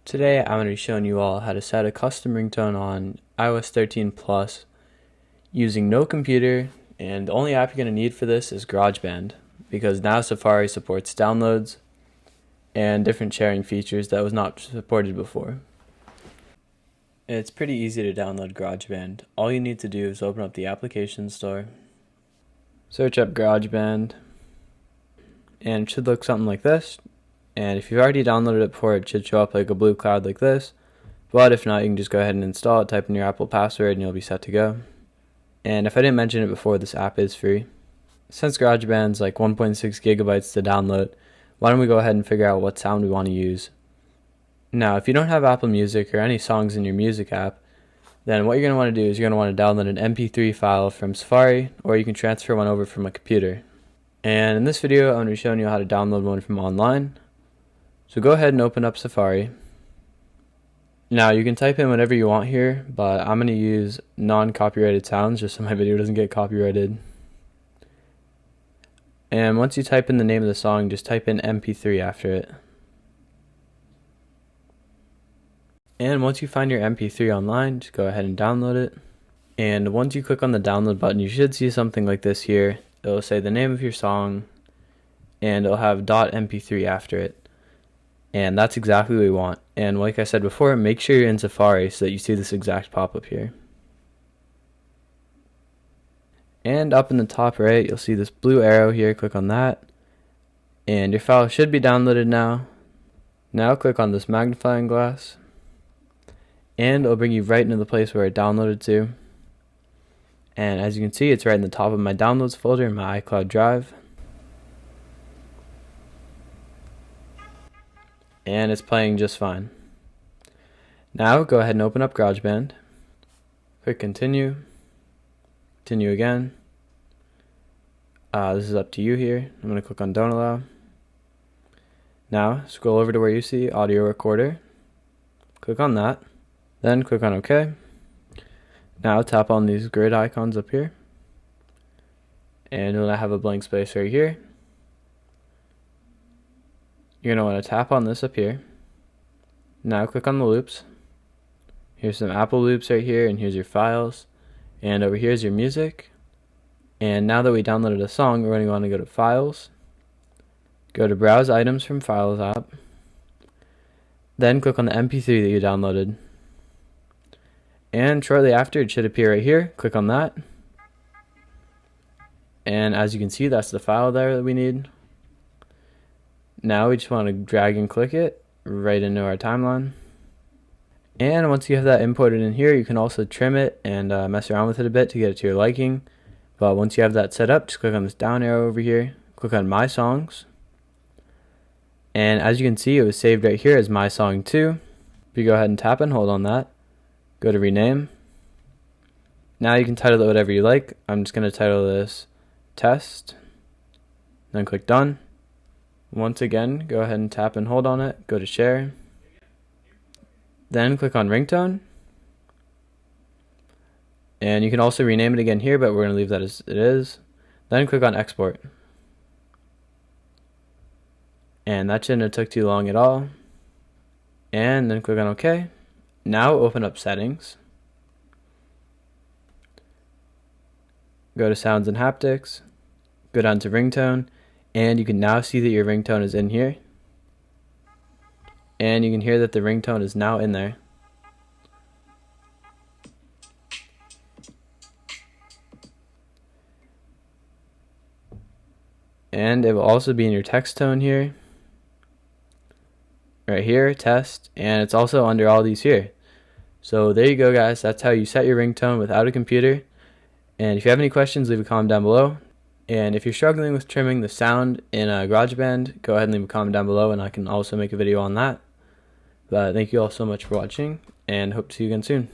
Today I'm going to be showing you all how to set a custom ringtone on iOS 13 Plus using no computer, and the only app you're going to need for this is Garageband, because now Safari supports downloads and different sharing features that was not supported before. It's pretty easy to download Garageband. All you need to do is open up the application store, search up Garageband, and it should look something like this. And if you've already downloaded it before, it should show up like a blue cloud like this. But if not, you can just go ahead and install it, type in your Apple password, and you'll be set to go. And if I didn't mention it before, this app is free. Since GarageBand's like 1.6 gigabytes to download, why don't we go ahead and figure out what sound we want to use. Now, if you don't have Apple Music or any songs in your music app, then what you're going to want to do is you're going to want to download an MP3 file from Safari, or you can transfer one over from a computer. And in this video, I'm going to be showing you how to download one from online. So go ahead and open up Safari. Now you can type in whatever you want here, but I'm going to use non-copyrighted sounds just so my video doesn't get copyrighted. And once you type in the name of the song, just type in MP3 after it. And once you find your MP3 online, just go ahead and download it. And once you click on the download button, you should see something like this here. It'll say the name of your song, and it'll have .mp3 after it. And that's exactly what we want. And like I said before, make sure you're in Safari so that you see this exact pop-up here. And up in the top right, you'll see this blue arrow here. Click on that. And your file should be downloaded now. Now click on this magnifying glass. And it'll bring you right into the place where it downloaded to. And as you can see, it's right in the top of my downloads folder in my iCloud drive. And it's playing just fine. Now go ahead and open up GarageBand. Click continue. Continue again. This is up to you here. I'm going to click on don't allow. Now scroll over to where you see audio recorder. Click on that. Then click on OK. Now tap on these grid icons up here. And you'll have a blank space right here. You're going to want to tap on this up here. Now click on the loops. Here's some Apple loops right here, and here's your files. And over here is your music. And now that we downloaded a song, we're going to want to go to Files. Go to Browse Items from Files app. Then click on the MP3 that you downloaded. And shortly after, it should appear right here. Click on that. And as you can see, that's the file there that we need. Now we just want to drag and click it right into our timeline. And once you have that imported in here, you can also trim it and mess around with it a bit to get it to your liking. But once you have that set up, just click on this down arrow over here. Click on My Songs. And as you can see, it was saved right here as My Song 2. If you go ahead and tap and hold on that, go to Rename. Now you can title it whatever you like. I'm just going to title this Test. Then click Done. Once again, go ahead and tap and hold on it, go to Share. Then click on Ringtone. And you can also rename it again here, but we're going to leave that as it is. Then click on Export. And that shouldn't have took too long at all. And then click on OK. Now open up Settings. Go to Sounds and Haptics. Go down to Ringtone. And you can now see that your ringtone is in here. And you can hear that the ringtone is now in there. And it will also be in your text tone here. Right here, test. And it's also under all these here. So there you go, guys. That's how you set your ringtone without a computer. And if you have any questions, leave a comment down below. And if you're struggling with trimming the sound in GarageBand, go ahead and leave a comment down below, and I can also make a video on that. But thank you all so much for watching, and hope to see you again soon.